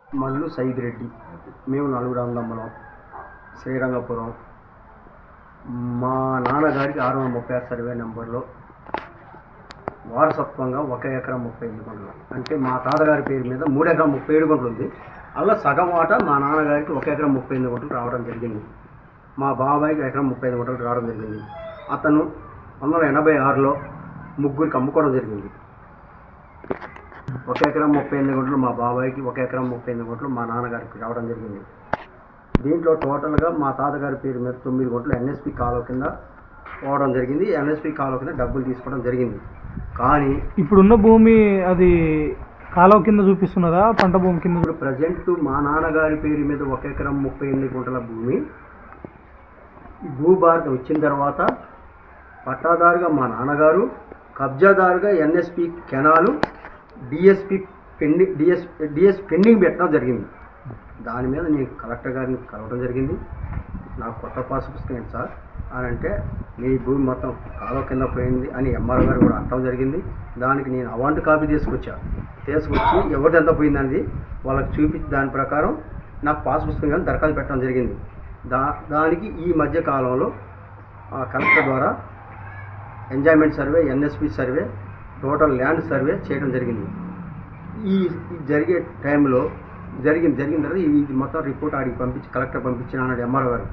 మల్లు సైద్ రెడ్డి. మేము నలుగురు అన్నదమ్ములం. శ్రీరంగపురం. మా నాన్నగారికి 636 సర్వే నెంబర్లో వారసత్వంగా 1 ఎకరం 35 గుంటలు, అంటే మా తాతగారి పేరు మీద 3 ఎకరం 37 గుంటలు ఉంది. అలా సగం వాట మా నాన్నగారికి 1 ఎకరం 38 గుంటలు రావడం జరిగింది. మా బాబాయికి ఎకరం 35 గుంటలు రావడం జరిగింది. అతను 1986లో ముగ్గురికి అమ్ముకోవడం జరిగింది. 1 ఎకరం 38 గుంటలు మా బాబాయికి, 1 ఎకరం 38 గుంటలు మా నాన్నగారికి రావడం జరిగింది. దీంట్లో టోటల్గా మా తాతగారి పేరు మీద 9 గుంటలు ఎన్ఎస్పి కాలువ కింద పోవడం జరిగింది. ఎన్ఎస్పి కాలువ కింద డబ్బులు తీసుకోవడం జరిగింది. కానీ ఇప్పుడున్న భూమి అది కాలువ కింద చూపిస్తున్నదా, పంట భూమి కింద? ఇప్పుడు ప్రజెంట్ మా నాన్నగారి పేరు మీద 1 ఎకరం 38 గుంటల భూమి భూభారతం వచ్చిన తర్వాత పట్టాదారుగా మా నాన్నగారు, కబ్జాదారుగా ఎన్ఎస్పి కెనాలు, డిఎస్పి పెండింగ్ పెట్టడం జరిగింది. దాని మీద నేను కలెక్టర్ గారిని కలవడం జరిగింది. నాకు కొత్త పాస్ పుస్తకం ఏంటి సార్ అని అంటే, మీ భూమి మొత్తం కాలువ కింద పోయింది అని ఎంఆర్ఓ గారు కూడా అనడం జరిగింది. దానికి నేను అవాంట్ కాపీ తీసుకొచ్చి ఎవరిది ఎంత పోయిందనేది వాళ్ళకి చూపించి దాని ప్రకారం నాకు పాస్ పుస్తకం కానీ దరఖాస్తు పెట్టడం జరిగింది. దానికి ఈ మధ్య కాలంలో కలెక్టర్ ద్వారా enjoyment survey, NSP survey, total land survey చేయడం జరిగింది. ఈ జరిగే టైంలో జరిగిన తర్వాత ఇది మొత్తం రిపోర్ట్ ఆడికి పంపించి కలెక్టర్ పంపించిన అన్నాడు ఎంఆర్ఓ గారు.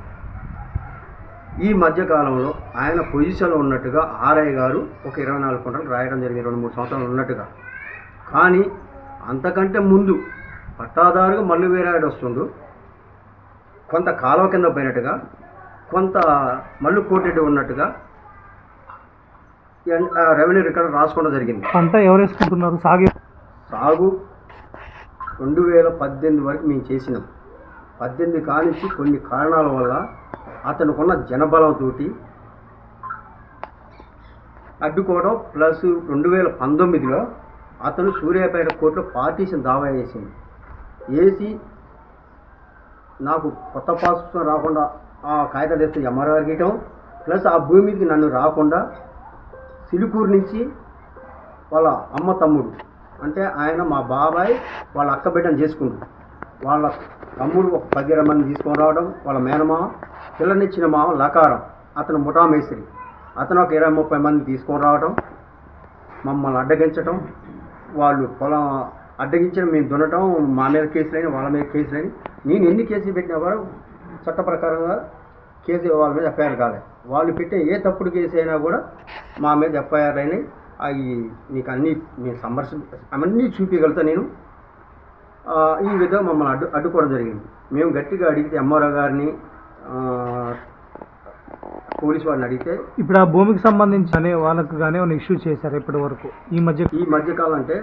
ఈ మధ్యకాలంలో ఆయన పొజిషన్లో ఉన్నట్టుగా ఆర్ఐ గారు ఒక 24 గుంటలు రాయడం జరిగింది, 2-3 సంవత్సరాలు ఉన్నట్టుగా. కానీ అంతకంటే ముందు పట్టాదారుగా మళ్ళీ వేరే వస్తుండు, కొంత కాలువ కింద పోయినట్టుగా, కొంత మళ్ళీ కోటెడ్ ఉన్నట్టుగా రెవెన్యూ రికార్డు రాసుకోవడం జరిగింది. పంట ఎవరు వేసుకుంటున్నారు? సాగు 2018 వరకు మేము చేసినాం. 18 కానించి కొన్ని కారణాల వల్ల అతనుకున్న జనబలంతో అడ్డుకోవడం, ప్లస్ 2019లో అతను సూర్యాపేట కోర్టులో పార్టీషన్ దావా వేసి నాకు కొత్త పాస్ రాకుండా ఆ కాగితాలు తెస్తే ఎంఆర్ఓ గారికి ఇవ్వటం, ప్లస్ ఆ భూమికి నన్ను రాకుండా సిలుకూరు నుంచి వాళ్ళ అమ్మ తమ్ముడు, అంటే ఆయన మా బాబాయ్ వాళ్ళ అక్క బిడ్డను చేసుకుంటారు, వాళ్ళ తమ్ముడు ఒక 10 మంది తీసుకొని రావడం, వాళ్ళ మేనమామ పిల్లనిచ్చిన మామ లకారం అతను ముఠా మేస్త్రి, అతను ఒక 20-30 మంది తీసుకొని రావడం, మమ్మల్ని అడ్డగించడం, వాళ్ళు పొలం అడ్డగించడం, మేము దున్నటం, మా మీద కేసులని వాళ్ళ మీద కేసులని. నేను ఎన్ని కేసులు పెట్టినా కూడా చట్ట ప్రకారంగా కేసు వాళ్ళ మీద ఎఫ్ఐఆర్ కాలేదు. వాళ్ళు పెట్టే ఏ తప్పుడు కేసు అయినా కూడా మా మీద ఎఫ్ఐఆర్ అయినాయి. అవి నీకు నేను అవన్నీ చూపించగలుగుతా నేను. ఈ విధంగా మమ్మల్ని అడ్డుకోవడం జరిగింది. మేము గట్టిగా అడిగితే ఎంఆర్ఓ గారిని, పోలీసు వారిని అడిగితే, ఇప్పుడు ఆ భూమికి సంబంధించి వాళ్ళకు కానీ ఏమైనా ఇష్యూ చేశారు ఇప్పటి వరకు? ఈ మధ్యకాలం అంటే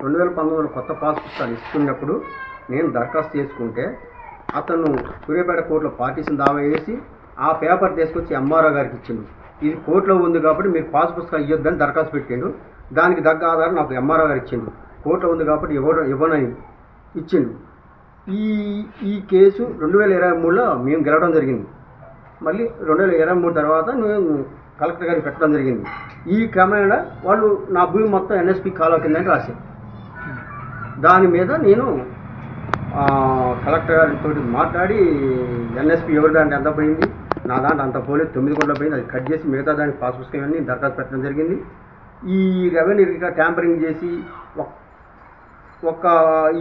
2019లో కొత్త పాస్ పుస్తకాలు ఇస్తున్నప్పుడు నేను దరఖాస్తు చేసుకుంటే అతను సూర్యాపేట కోర్టులో పార్టీషన్ దావా వేసి ఆ పేపర్ తీసుకొచ్చి ఎంఆర్ఓ గారికి ఇచ్చిండు. ఇది కోర్టులో ఉంది కాబట్టి మీరు పాస్ పుస్తకాలు ఇవ్వద్దని దరఖాస్తు పెట్టిండు. దానికి తగ్గ ఆధారం నాకు ఎంఆర్ఓ గారు ఇచ్చిండు. కోర్టులో ఉంది కాబట్టి ఇవ్వనని ఇచ్చిండు. ఈ కేసు 2023లో మేము గెలవడం జరిగింది. మళ్ళీ 2023 తర్వాత మేము కలెక్టర్ గారికి పెట్టడం జరిగింది. ఈ క్రమేణా వాళ్ళు నా భూమి మొత్తం ఎన్ఎస్పి కాలువ కిందని రాశారు. దాని మీద నేను కలెక్టర్ గారితో మాట్లాడి ఎన్ఎస్పి ఎవరి దాంట్లో ఎంత పోయింది, నా దాంట్లో అంత పోలేదు, 9 గుంటలు పోయింది, అది కట్ చేసి మిగతా దానికి పాస్ పుస్తకం అన్నీ దరఖాస్తు పెట్టడం జరిగింది. ఈ రెవెన్యూ ట్యాంపరింగ్ చేసి ఒక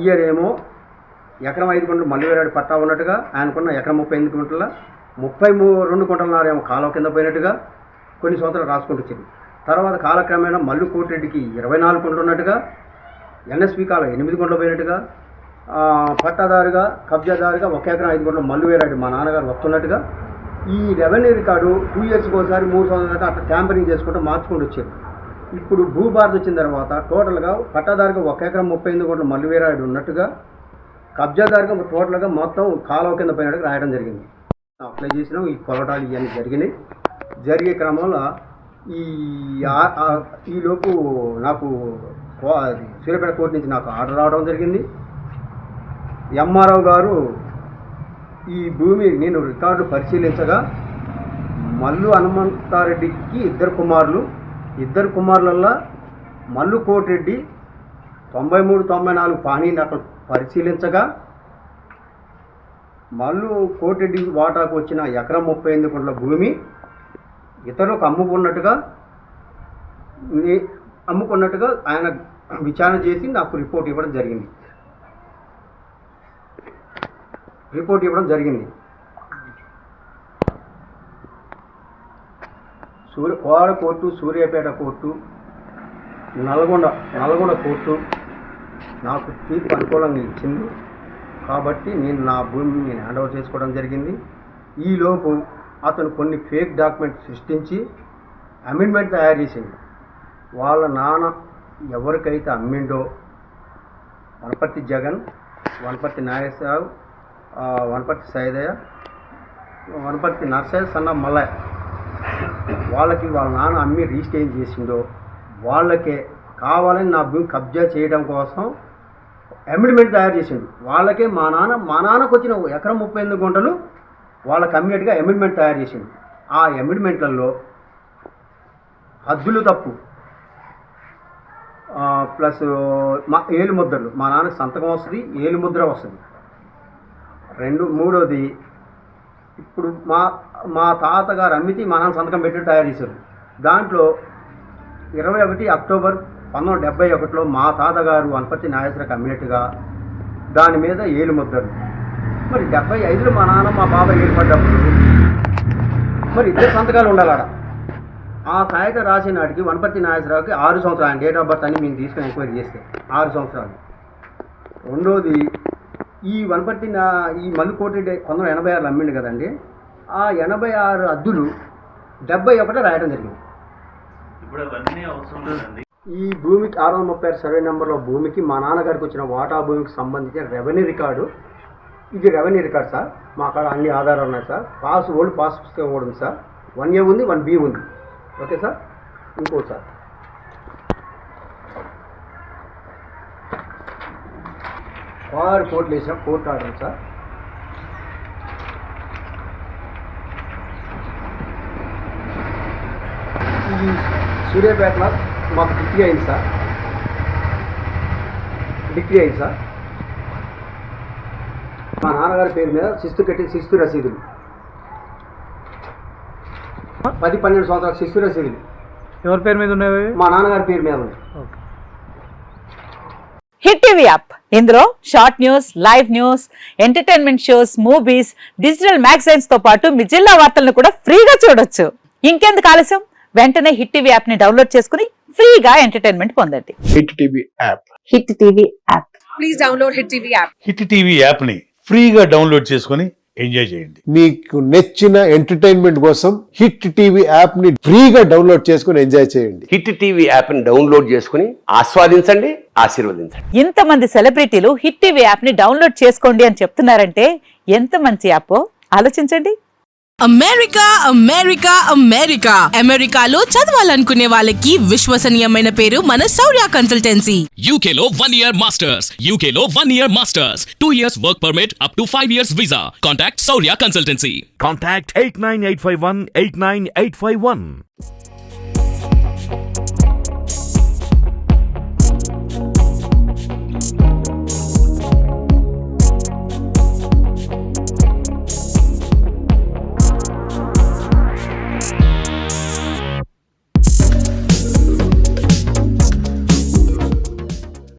ఇయర్ ఏమో ఎకరం 5 గుంటలు మళ్ళీ వేరే పట్టా ఉన్నట్టుగా, ఆయనకున్న ఎకరం 38 గుంటల 32 గుంటలన్నర ఏమో కాలువ కింద పోయినట్టుగా కొన్ని సంవత్సరాలు రాసుకుంటూ వచ్చింది. తర్వాత కాలక్రమేణా మల్లు కోటిరెడ్డికి 24 గుంటలు ఉన్నట్టుగా, ఎన్ఎస్పి కాలువ 8 గుంటలు పోయినట్టుగా, పట్టాదారుగా కబ్జాదారుగా 1 ఎకరం 5 గుంటలు మల్లు వేరాడు మా నాన్నగారు వస్తున్నట్టుగా ఈ రెవెన్యూ రికార్డు 2 ఇయర్స్కి ఒకసారి 3 సంవత్సరాలు అట్లా ట్యాంపరింగ్ చేసుకుంటూ మార్చుకుంటూ వచ్చారు. ఇప్పుడు భూభారతి వచ్చిన తర్వాత టోటల్గా పట్టాదారుగా 1 ఎకరం 38 గుంటలు మల్లు వేరాడు ఉన్నట్టుగా, కబ్జాదారుగా టోటల్గా మొత్తం కాలువ కింద పోయినట్టుగా రాయడం జరిగింది. అప్లై చేసినాం. ఈ కొలటాలు ఇవన్నీ జరిగినాయి. జరిగే క్రమంలో ఈలోపు నాకు సూర్యాపేట కోర్టు నుంచి నాకు ఆర్డర్ రావడం జరిగింది. ఎంఆర్ఓ గారు ఈ భూమి నేను రికార్డు పరిశీలించగా మల్లు హనుమంతారెడ్డికి 2 కుమారులల్లా మల్లు కోటిరెడ్డి 93-94 పానీని అక్కడ పరిశీలించగా మల్లు కోటిరెడ్డి వాటాకు వచ్చిన ఎకరం 38 గుంటల భూమి ఇతరులకు అమ్ముకున్నట్టుగా ఆయన విచారణ చేసి నాకు రిపోర్ట్ ఇవ్వడం జరిగింది. కోడ court, Suryapet court, Nalgonda court నాకు తీర్పు అనుకూలంగా ఇచ్చింది. కాబట్టి నేను నా భూమిని హ్యాండ్ ఓవర్ చేసుకోవడం జరిగింది. ఈలోపు అతను కొన్ని ఫేక్ డాక్యుమెంట్స్ సృష్టించి అమెండ్మెంట్ తయారు చేసింది. వాళ్ళ నాన్న ఎవరికైతే అమ్మిండో వనపర్తి జగన్, వనపర్తి నాగేశ్వరరావు, వనపర్తి సైదయ్య, వనపర్తి నర్సయ్య, సన్న మల్లయ్య, వాళ్ళకి వాళ్ళ నాన్న అమ్మి రిజిస్టర్ చేసిండో వాళ్ళకే కావాలని నా భూమి కబ్జా చేయడం కోసం అమెండ్మెంట్ తయారు చేసిండు. వాళ్ళకే మా నాన్నకు వచ్చిన ఎకరం 38 గుంటలు వాళ్ళకి అమ్మినట్టుగా అమెండ్మెంట్ తయారు చేసిండు. ఆ అమెండ్మెంట్లలో హద్దులు తప్పు ప్లస్ మా ఏలుముద్రలు, మా నాన్నకి సంతకం వస్తుంది, ఏలుముద్ర వస్తుంది. మూడోది ఇప్పుడు మా తాతగారు అమ్మితే మా నాన్న సంతకం పెట్టి తయారు చేశారు. దాంట్లో 21 అక్టోబర్ 1971లో మా తాతగారు వనపర్తి నాగేశ్వరరావుకి అమ్మినట్టుగా దాని మీద ఏలుముద్రలు. మరి 75లో మా నాన్న మా బాబాయ్ ఏర్పడ్డప్పుడు మరి ఇద్దరు సంతకాలు ఉండాలడ. ఆ కాగితం రాసే నాటికి వనపర్తి నాగేశ్వరరావుకి 6 సంవత్సరాలు, ఆయన డేట్ ఆఫ్ బర్త్ అని మేము తీసుకుని ఎంక్వైరీ చేస్తే 6 సంవత్సరాలు. రెండోది ఈ వనపర్తి ఈ మల్లు కోటిరెడ్డి 1986లో అమ్మిండు కదండి, ఆ 86 అద్దులు 71 రాయడం జరిగింది. ఈ భూమికి 636 సర్వే నెంబర్లో భూమికి మా నాన్నగారికి వచ్చిన వాటా భూమికి సంబంధించిన రెవెన్యూ రికార్డు, ఇది రెవెన్యూ రికార్డ్ సార్. మా కాడ అన్ని ఆధారాలు ఉన్నాయి సార్. ఓల్డ్ పాస్ పుస్తకం కూడా ఉంది సార్. 1A ఉంది, 1B ఉంది. Okay sir. ఇంకోటి సార్, కోర్టులు వేసిన కోర్టు ఆర్డర్ సార్. ఈ సూర్యాపేటలో మాకు డిగ్రీ అయింది సార్. మా నాన్నగారి పేరు మీద శిస్తు రసీదులు 10-12 సంవత్సరాల శిస్తు రసీదులు ఎవరి పేరు మీద ఉన్నాయి? మా నాన్నగారి పేరు మీద ఉంది. హిట్ టీవీ యాప్, ఇందులో short news, live news, entertainment shows, movies, digital magazines తో పాటు మీ జిల్లా వార్తలను కూడా ఫ్రీగా చూడొచ్చు. ఇంకెందుకు ఆలస్యం, వెంటనే హిట్ టీవీ యాప్ ని డౌన్లోడ్ చేసుకుని ఫ్రీగా ఎంటర్టైన్మెంట్ పొందండి. Hit TV app. Please download hit TV app. Hit TV app ని ఫ్రీగా డౌన్లోడ్ చేసుకుని ఎంజాయ్ చేయండి. మీకు నచ్చిన ఎంటర్టైన్మెంట్ కోసం హిట్ టీవీ యాప్ ని ఫ్రీగా డౌన్లోడ్ చేసుకుని ఎంజాయ్ చేయండి. హిట్ టీవీ యాప్ ని డౌన్లోడ్ చేసుకుని ఆస్వాదించండి, ఆశీర్వదించండి. ఇంతమంది సెలబ్రిటీలు హిట్ టీవీ యాప్ ని డౌన్లోడ్ చేసుకోండి అని చెప్తున్నారంటే ఎంత మంచి యాప్ ఆలోచించండి. అమెరికాలో చదవాలనుకునే వాళ్ళకి విశ్వసనీయమైన పేరు మన శౌర్య కన్సల్టెన్సీ. UK లో 1 year masters, 2 years work permit up to 5 years visa. Contact Saurya Consultancy. Contact 89851 89851.